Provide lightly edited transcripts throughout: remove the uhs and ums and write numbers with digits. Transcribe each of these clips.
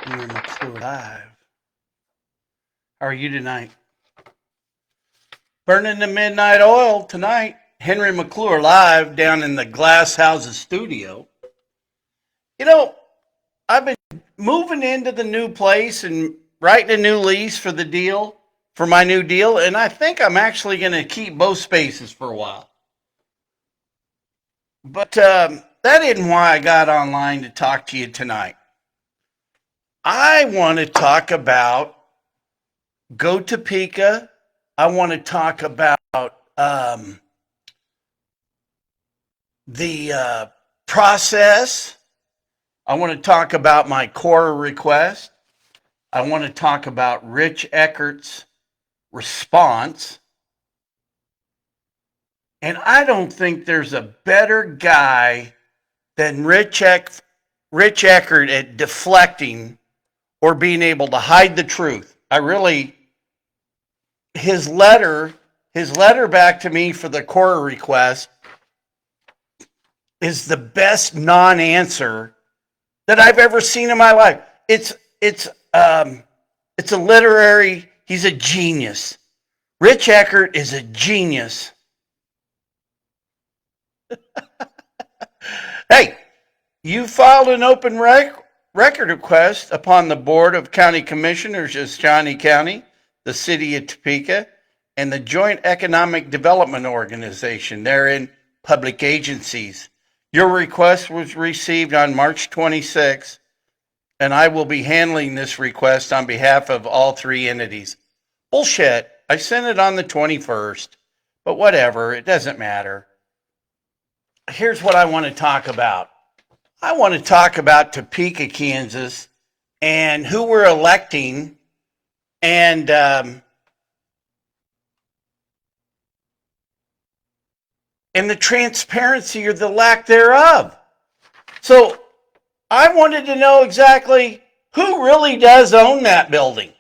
Henry McClure live. How are you tonight? Burning the midnight oil tonight. Henry McClure live down in the Glass Houses studio. You know, I've been moving into the new place and writing a new lease for the deal, for my new deal, and I think I'm actually going to keep both spaces for a while. But that isn't why I got online to talk to you tonight. I want to talk about Go Topeka. I want to talk about the process. I want to talk about my core request. I want to talk about Rich Eckert's response. And I don't think there's a better guy than Rich Eckert at deflecting or being able to hide the truth. His letter back to me for the core request is the best non-answer that I've ever seen in my life. It's a literary, he's a genius. Rich Eckert is a genius. Hey, you filed an open record request upon the Board of County Commissioners of Shawnee County, the City of Topeka, and the Joint Economic Development Organization. They're in public agencies. Your request was received on March 26th, and I will be handling this request on behalf of all three entities. Bullshit. I sent it on the 21st, but whatever, it doesn't matter. Here's what I want to talk about. I want to talk about Topeka, Kansas, and who we're electing, and the transparency or the lack thereof. So I wanted to know exactly who really does own that building.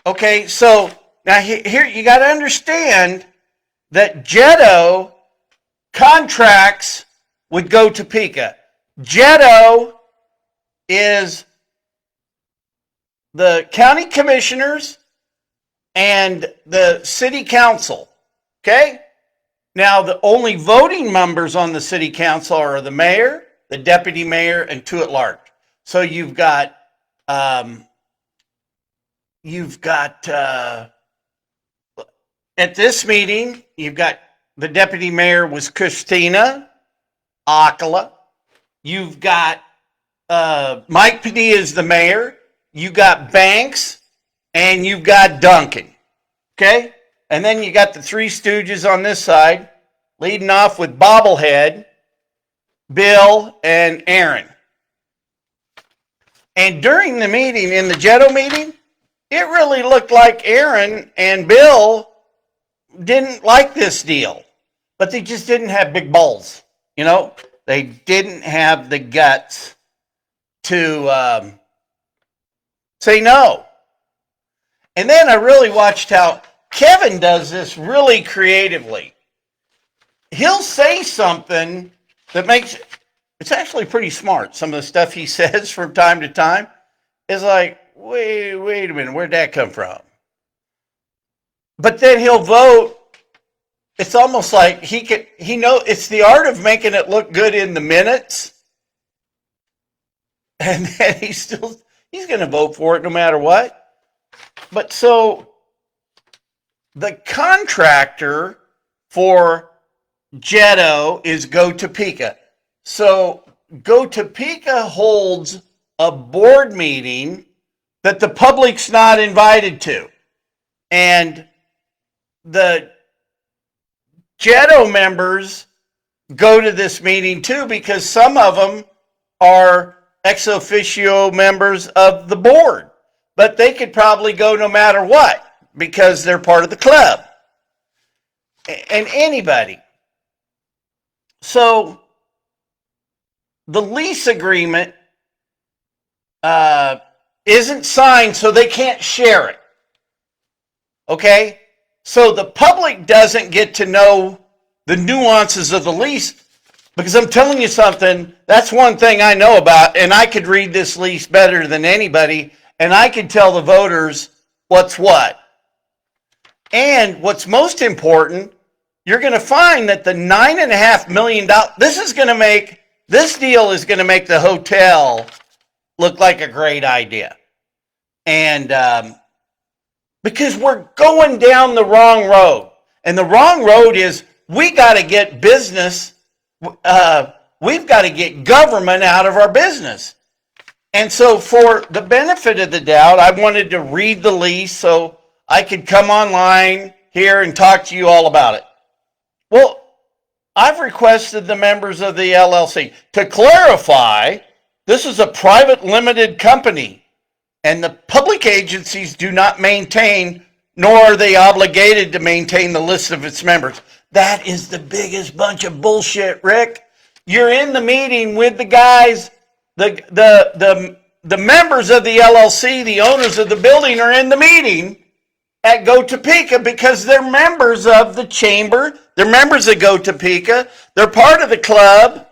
Okay, so now here you got to understand that JEDO contracts with Go Topeka. JEDO is the county commissioners and the city council. Okay? Now, the only voting members on the city council are the mayor, the deputy mayor, and two at large. So you've got at this meeting, you've got the deputy mayor was Christina Akala. You've got Mike Padilla is the mayor. You got Banks, and you've got Duncan. Okay? And then you got the three stooges on this side, leading off with Bobblehead, Bill, and Aaron. And during the meeting, in the JEDO meeting, it really looked like Aaron and Bill didn't like this deal. But they just didn't have big balls. You know? They didn't have the guts to say no. And then I really watched how Kevin does this really creatively. He'll say something that makes it's actually pretty smart. Some of the stuff he says from time to time is like, wait a minute, where'd that come from? But then he'll vote. It's almost like he it's the art of making it look good in the minutes. And then he's going to vote for it no matter what. But so the contractor for JEDO is Go Topeka. So Go Topeka holds a board meeting that the public's not invited to. And the JEDO members go to this meeting too because some of them are ex officio members of the board. But they could probably go no matter what because they're part of the club. And anybody. So the lease agreement isn't signed, so they can't share it. Okay? So the public doesn't get to know the nuances of the lease, Because I'm telling you something, that's one thing I know about, and I could read this lease better than anybody, and I could tell the voters what's what. And what's most important, you're going to find that the $9.5 million, this deal is going to make the hotel look like a great idea. And because we're going down the wrong road. And the wrong road is we got to get business, we've got to get government out of our business. And so for the benefit of the doubt, I wanted to read the lease so I could come online here and talk to you all about it. Well, I've requested the members of the LLC to clarify this is a private limited company and the public agencies do not maintain, nor are they obligated to maintain the list of its members. That is the biggest bunch of bullshit, Rick. You're in the meeting with the guys, the members of the LLC, the owners of the building are in the meeting at Go Topeka because they're members of the chamber. They're members of Go Topeka. They're part of the club.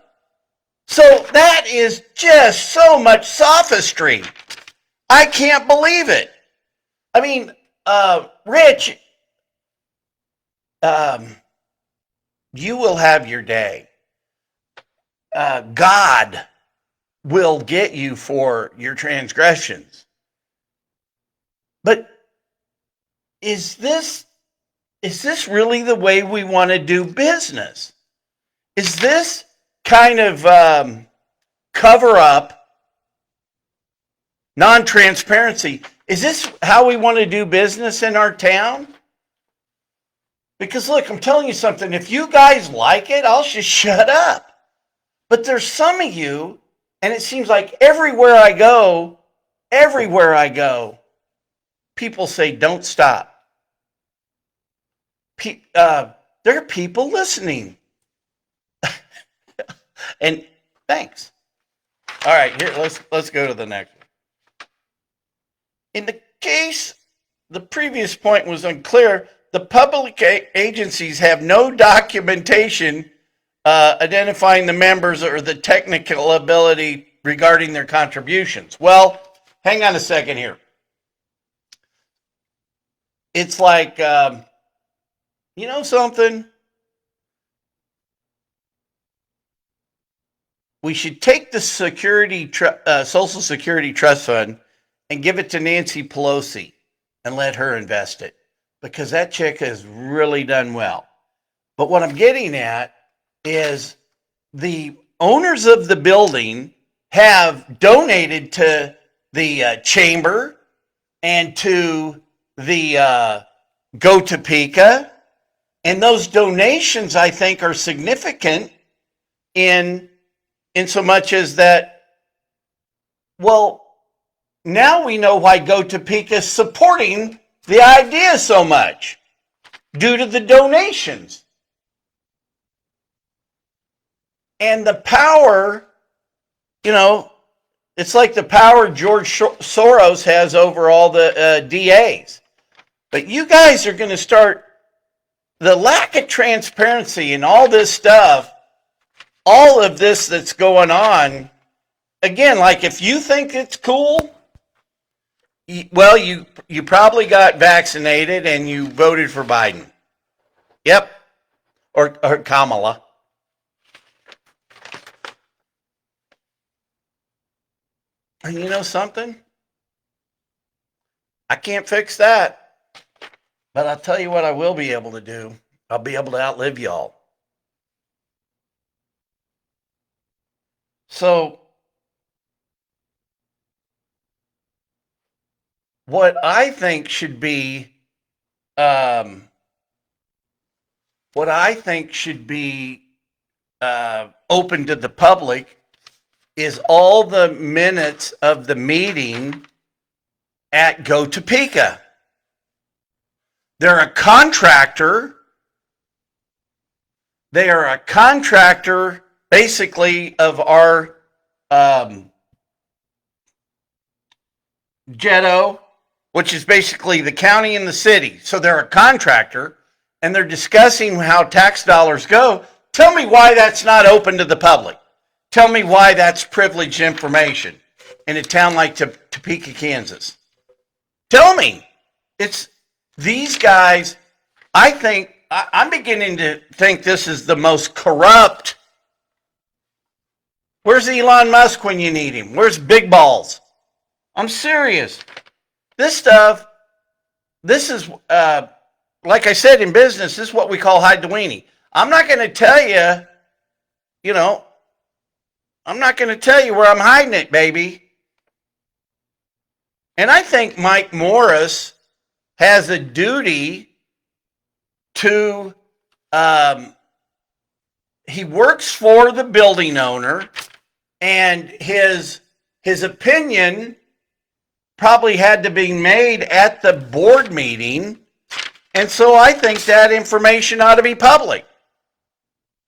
So that is just so much sophistry. I can't believe it. I mean, Rich, you will have your day. God will get you for your transgressions. But is this really the way we want to do business? Is this kind of cover up, non-transparency? Is this how we want to do business in our town? Because look, I'm telling you something, if you guys like it, I'll just shut up. But there's some of you, and it seems like everywhere I go, people say, don't stop. There are people listening. And thanks. All right, here, let's go to the next one. In the case, the previous point was unclear. The public agencies have no documentation identifying the members or the technical ability regarding their contributions. Well, hang on a second here. It's like, you know something? We should take the Social Security Trust Fund and give it to Nancy Pelosi and let her invest it, because that chick has really done well. But what I'm getting at is the owners of the building have donated to the chamber and to the Go Topeka, and those donations, I think, are significant in so much as that, well, now we know why Go Topeka is supporting the idea so much, due to the donations. And the power, you know, it's like the power George Soros has over all the DAs. But you guys are going to start, the lack of transparency and all this stuff, all of this that's going on, again, like if you think it's cool, well, you probably got vaccinated and you voted for Biden. Yep. Or Kamala. And you know something? I can't fix that. But I'll tell you what I will be able to do. I'll be able to outlive y'all. So, what I think should be, open to the public is all the minutes of the meeting at Go Topeka. They're a contractor. They are a contractor, basically, of our JEDO, which is basically the county and the city. So they're a contractor, and they're discussing how tax dollars go. Tell me why that's not open to the public. Tell me why that's privileged information in a town like Topeka, Kansas. Tell me. It's these guys. I'm beginning to think this is the most corrupt. Where's Elon Musk when you need him? Where's Big Balls? I'm serious. This stuff, this is, like I said in business, this is what we call hide the weenie. I'm not going to tell you, I'm not going to tell you where I'm hiding it, baby. And I think Mike Morris has a duty to, he works for the building owner, and his opinion probably had to be made at the board meeting. And so I think that information ought to be public.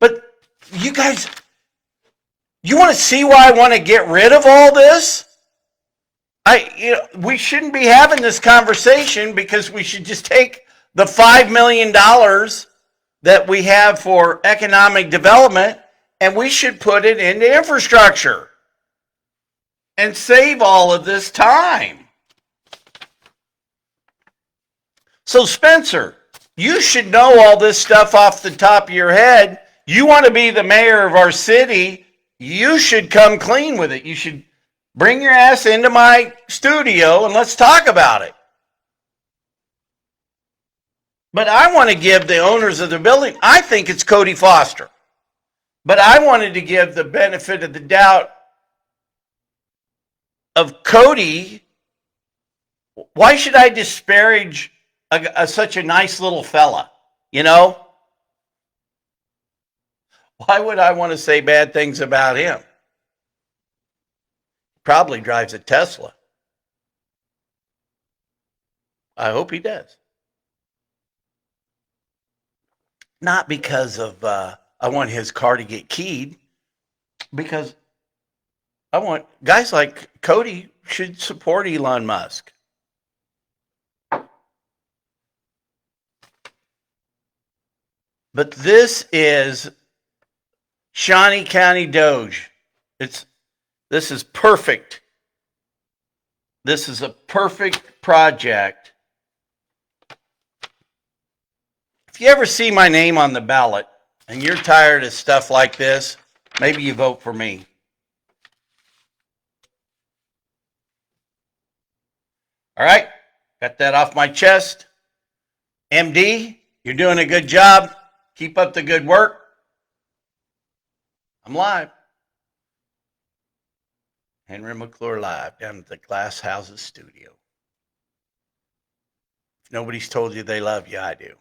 But you guys, you want to see why I want to get rid of all this? We shouldn't be having this conversation, because we should just take the $5 million that we have for economic development, and we should put it into infrastructure and save all of this time. So Spencer, you should know all this stuff off the top of your head. You want to be the mayor of our city, you should come clean with it. You should bring your ass into my studio and let's talk about it. But I want to give the owners of the building, I think it's Cody Foster. But I wanted to give the benefit of the doubt of Cody. Why should I disparage such a nice little fella? Why would I want to say bad things about him? Probably drives a Tesla. I hope he does. Not because of I want his car to get keyed, because I want guys like Cody should support Elon Musk. But this is Shawnee County Doge. This is perfect. This is a perfect project. If you ever see my name on the ballot and you're tired of stuff like this, maybe you vote for me. All right, got that off my chest. MD, you're doing a good job. Keep up the good work. I'm live. Henry McClure live down at the Glass Houses studio. If nobody's told you they love you, I do.